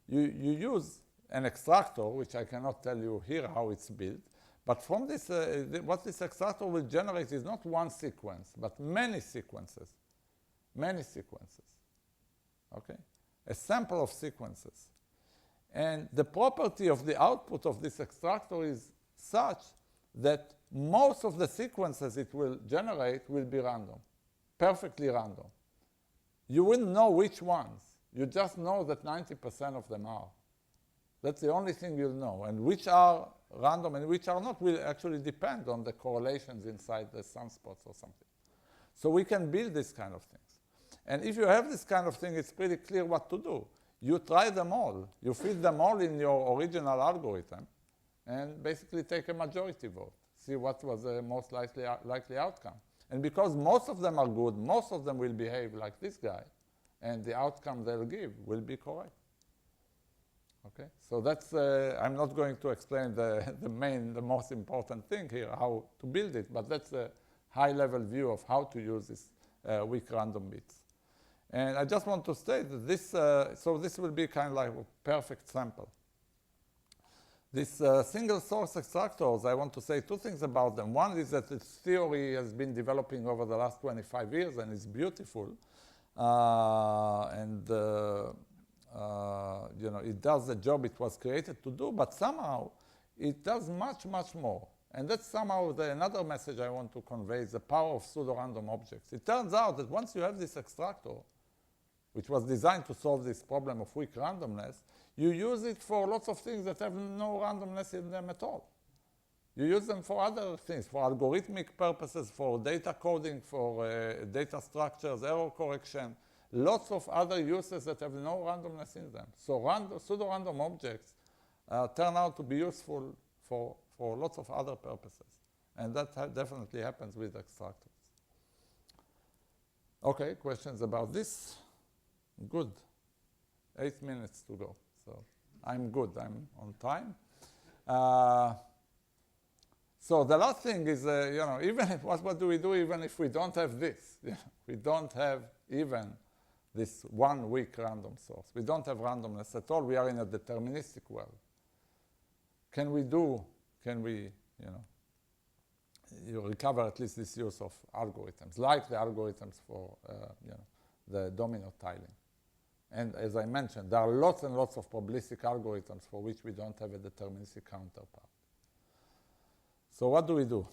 You use an extractor, which I cannot tell you here how it's built. But from this, what this extractor will generate is not one sequence, but many sequences. Many sequences. Okay? A sample of sequences. And the property of the output of this extractor is such that most of the sequences it will generate will be random, perfectly random. You wouldn't know which ones. You just know that 90% of them are. That's the only thing you'll know. And which are random and which are not will actually depend on the correlations inside the sunspots or something. So we can build this kind of things. And if you have this kind of thing, it's pretty clear what to do. You try them all. You feed them all in your original algorithm and basically take a majority vote. See what was the most likely outcome. And because most of them are good, most of them will behave like this guy, and the outcome they'll give will be correct. Okay? So that's, I'm not going to explain the most important thing here, how to build it, but that's a high-level view of how to use this weak random bits. And I just want to state that this, so this will be kind of like a perfect sample. These single source extractors, I want to say two things about them. One is that its theory has been developing over the last 25 years and is beautiful. You know, it does the job it was created to do, but somehow it does much, much more. And that's somehow another message I want to convey is the power of pseudorandom objects. It turns out that once you have this extractor, which was designed to solve this problem of weak randomness, you use it for lots of things that have no randomness in them at all. You use them for other things, for algorithmic purposes, for data coding, for data structures, error correction, lots of other uses that have no randomness in them. So pseudo-random objects turn out to be useful for lots of other purposes. And that definitely happens with extractors. Okay, questions about this? Good. 8 minutes to go. So I'm good. I'm on time. So the last thing is, even if, what do we do even if we don't have this? We don't have even this one weak random source. We don't have randomness at all. We are in a deterministic world. Can we you recover at least this use of algorithms, like the algorithms for the domino tiling. And as I mentioned, there are lots and lots of probabilistic algorithms for which we don't have a deterministic counterpart. So what do we do?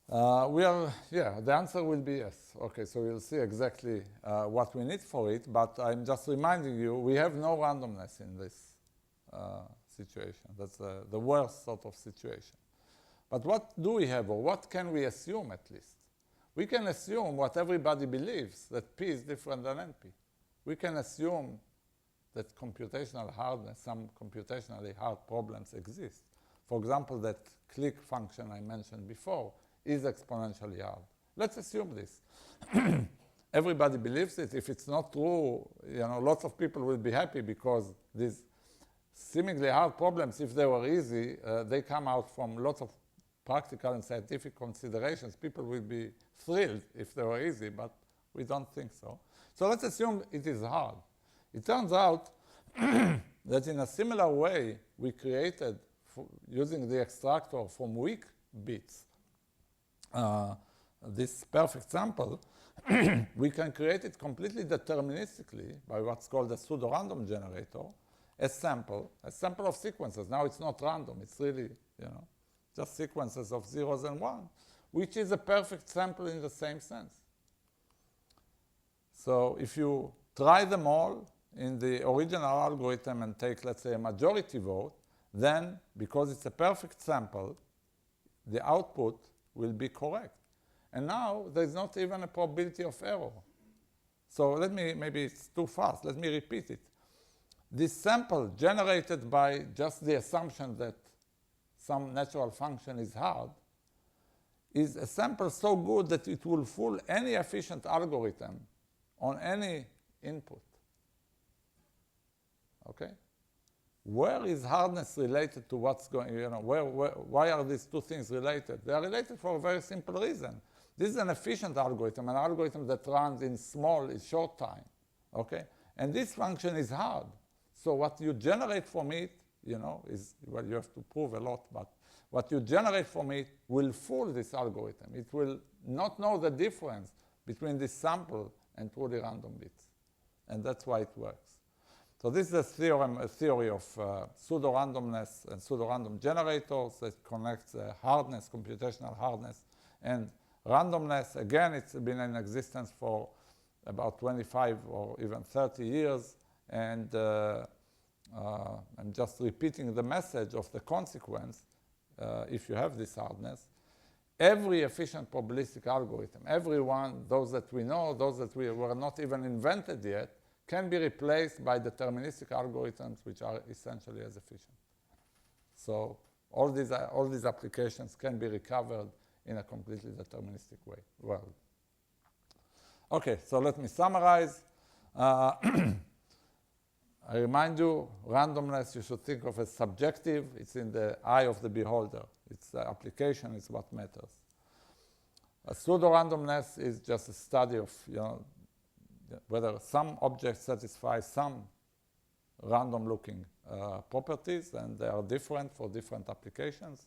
The answer will be yes. Okay, so you'll see exactly what we need for it, but I'm just reminding you, we have no randomness in this situation. That's the worst sort of situation. But what do we have, or what can we assume at least? We can assume what everybody believes, that P is different than NP. We can assume that computational hardness, some computationally hard problems exist. For example, that click function I mentioned before is exponentially hard. Let's assume this. Everybody believes it. If it's not true, lots of people will be happy because these seemingly hard problems, if they were easy, they come out from lots of practical and scientific considerations. People will be thrilled if they were easy, but we don't think so. So let's assume it is hard. It turns out that in a similar way, we created, using the extractor from weak bits, this perfect sample, we can create it completely deterministically by what's called a pseudo-random generator, a sample of sequences. Now it's not random, it's really, just sequences of zeros and ones, which is a perfect sample in the same sense. So if you try them all in the original algorithm and take, let's say, a majority vote, then, because it's a perfect sample, the output will be correct. And now there's not even a probability of error. So maybe it's too fast, let me repeat it. This sample generated by just the assumption that some natural function is hard is a sample so good that it will fool any efficient algorithm on any input. Okay? Where is hardness related to what's going, why are these two things related? They are related for a very simple reason. This is an efficient algorithm, an algorithm that runs in short time, okay? And this function is hard. So what you generate from it, is, well, you have to prove a lot, but what you generate from it will fool this algorithm. It will not know the difference between this sample and truly random bits. And that's why it works. So this is a theory of pseudo-randomness and pseudo-random generators that connects hardness, computational hardness, and randomness. Again, it's been in existence for about 25 or even 30 years. And I'm just repeating the message of the consequence, if you have this hardness. Every efficient probabilistic algorithm, every one, those that we know, those that were not even invented yet, can be replaced by deterministic algorithms, which are essentially as efficient. So all these applications can be recovered in a completely deterministic world. Okay, so let me summarize. I remind you, randomness you should think of as subjective. It's in the eye of the beholder. It's the application is what matters. Pseudo-randomness is just a study of whether some objects satisfy some random-looking properties, and they are different for different applications.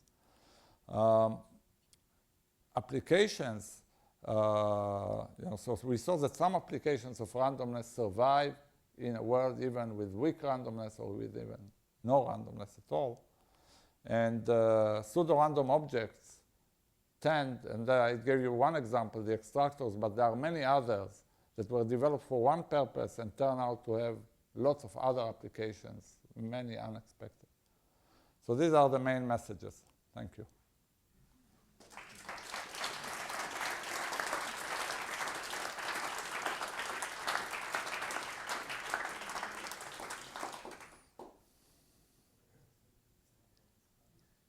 Applications, so we saw that some applications of randomness survive in a world even with weak randomness or with even no randomness at all. And pseudo-random objects tend, and I gave you one example, the extractors, but there are many others that were developed for one purpose and turn out to have lots of other applications, many unexpected. So these are the main messages. Thank you.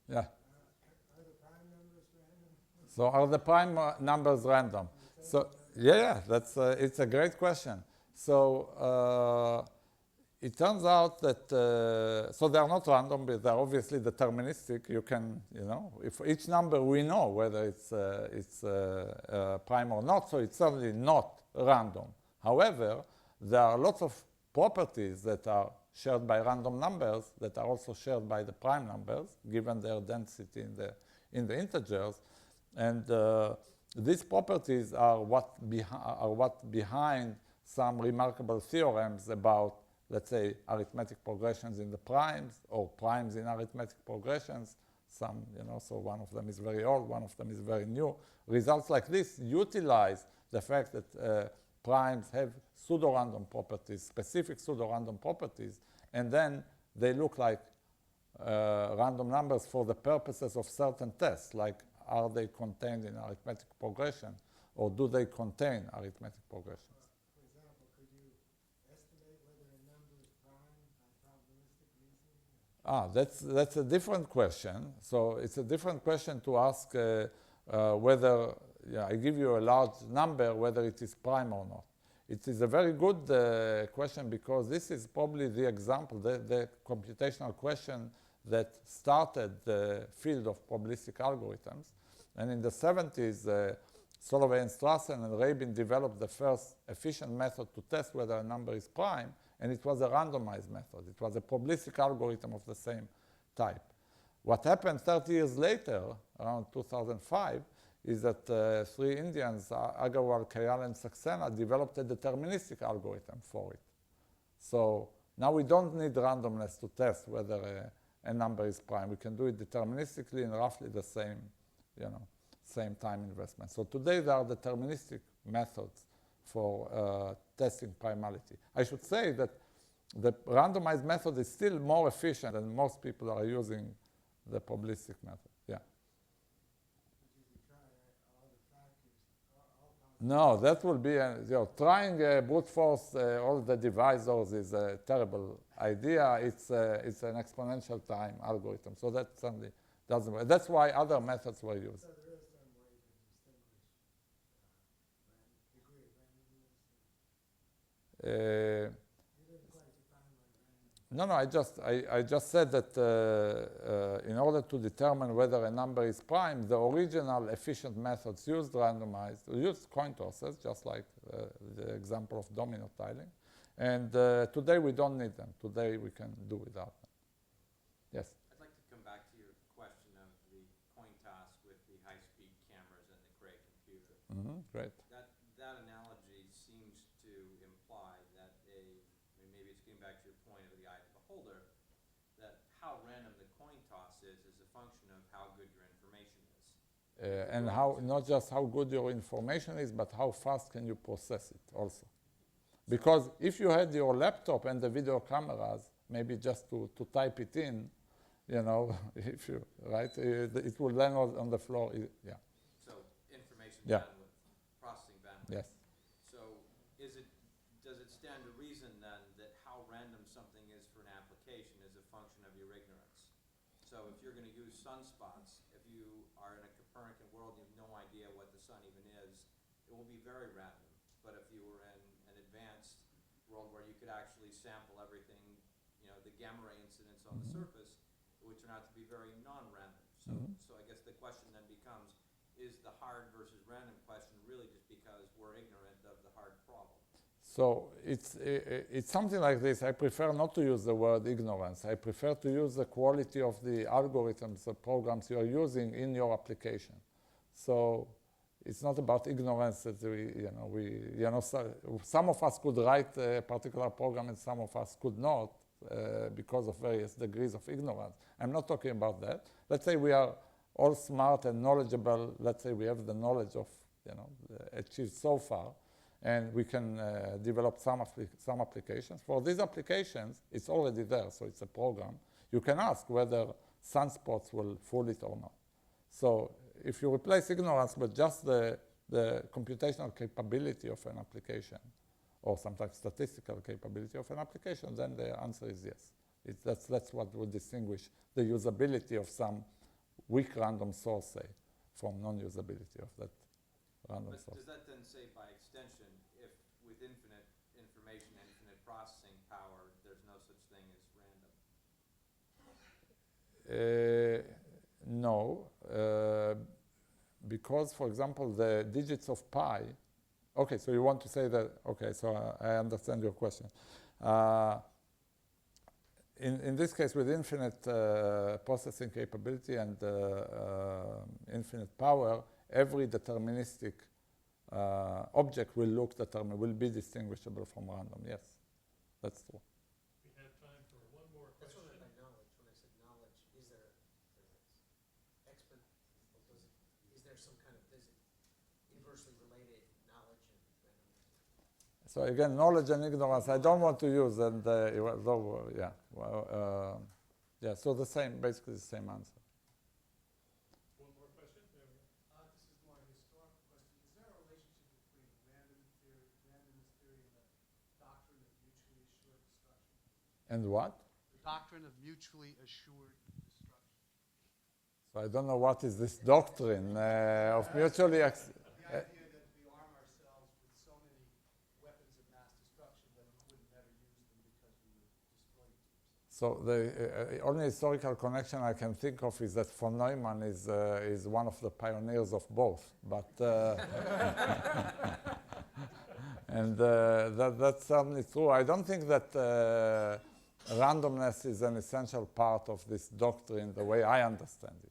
Yeah. Are the prime numbers random? So are the prime numbers random? So yeah, that's it's a great question. So it turns out that so they are not random, but they're obviously deterministic. You can, if each number we know whether it's prime or not, so it's certainly not random. However, there are lots of properties that are shared by random numbers that are also shared by the prime numbers, given their density in the integers, and these properties are what behind some remarkable theorems about, let's say, arithmetic progressions in the primes or primes in arithmetic progressions. Some, so one of them is very old, one of them is very new. Results like this utilize the fact that primes have pseudo-random properties, specific pseudo-random properties, and then they look like random numbers for the purposes of certain tests, like are they contained in arithmetic progression, or do they contain arithmetic progressions? For example, could you estimate whether a number is prime by probabilistic reasoning? That's a different question. So it's a different question to ask whether, I give you a large number, whether it is prime or not. It is a very good question because this is probably the example, the computational question that started the field of probabilistic algorithms. And in the 70s, Solovay and Strassen and Rabin developed the first efficient method to test whether a number is prime, and it was a randomized method. It was a probabilistic algorithm of the same type. What happened 30 years later, around 2005, is that three Indians, Agarwal, Kayal, and Saxena, developed a deterministic algorithm for it. So now we don't need randomness to test whether a number is prime. We can do it deterministically in roughly the same, same time investment. So today there are deterministic methods for testing primality. I should say that the randomized method is still more efficient, and most people are using the probabilistic method. Yeah. No, that will be, trying brute force all the divisors is a terrible idea. It's an exponential time algorithm, so that certainly doesn't work. That's why other methods were used. So there is some way to distinguish degree of randomness. You didn't quite define what random. No, I just said that in order to determine whether a number is prime, the original efficient methods used coin tosses, just like the example of domino tiling. And today we don't need them. Today we can do without them. Yes? I'd like to come back to your question of the coin toss with the high-speed cameras and the Cray computer. Great. That analogy seems to imply that maybe it's getting back to your point of the eye of the beholder, that how random the coin toss is a function of how good your information is. And how, not just how good your information is, but how fast can you process it also. Because if you had your laptop and the video cameras, maybe just to type it in, if you, right, it will land on the floor, yeah. So information Yeah. bandwidth, processing bandwidth. Yes. So does it stand to reason then that how random something is for an application is a function of your ignorance? So if you're going to use sunspots, if you are in a Copernican world and you have no idea what the sun even is, it will be very random. But if you were in an advanced world where you could actually sample everything, the gamma ray incidence on the surface, it would turn out to be very non-random. So I guess the question then becomes, is the hard versus random question really just because we're ignorant of the hard problem? So it's something like this. I prefer not to use the word ignorance. I prefer to use the quality of the algorithms, the programs you are using in your application. So it's not about ignorance that some of us could write a particular program and some of us could not because of various degrees of ignorance. I'm not talking about that. Let's say we are all smart and knowledgeable. Let's say we have the knowledge of, achieved so far. and we can develop some applications. For these applications, it's already there, so it's a program. You can ask whether sunspots will fool it or not. So if you replace ignorance with just the computational capability of an application, or sometimes statistical capability of an application, then the answer is yes. That's what would distinguish the usability of some weak random source, say, from non-usability of that random But source. does that then say by extension, if with infinite information, infinite processing power, there's no such thing as random? No, because, for example, the digits of pi, okay, so you want to say that, okay, so I understand your question. In this case, with infinite processing capability and infinite power, every deterministic object will be distinguishable from random. Yes, that's true. We have time for one more That's what I question. meant by knowledge. When I said knowledge, is there some kind of inversely related knowledge and randomness? So again, knowledge and ignorance, I don't want to use, and though, yeah, well, yeah. So basically the same answer. One more question? There we go. This is more a historical question. Is there a relationship between randomness theory and the doctrine of mutually assured destruction? And what? The doctrine of mutually assured destruction. So I don't know what is this doctrine of mutually. The idea that we arm ourselves with so many weapons of mass destruction that we would never use them because we would destroy them. So the only historical connection I can think of is that von Neumann is one of the pioneers of both, but and that's certainly true. I don't think that randomness is an essential part of this doctrine the way I understand it.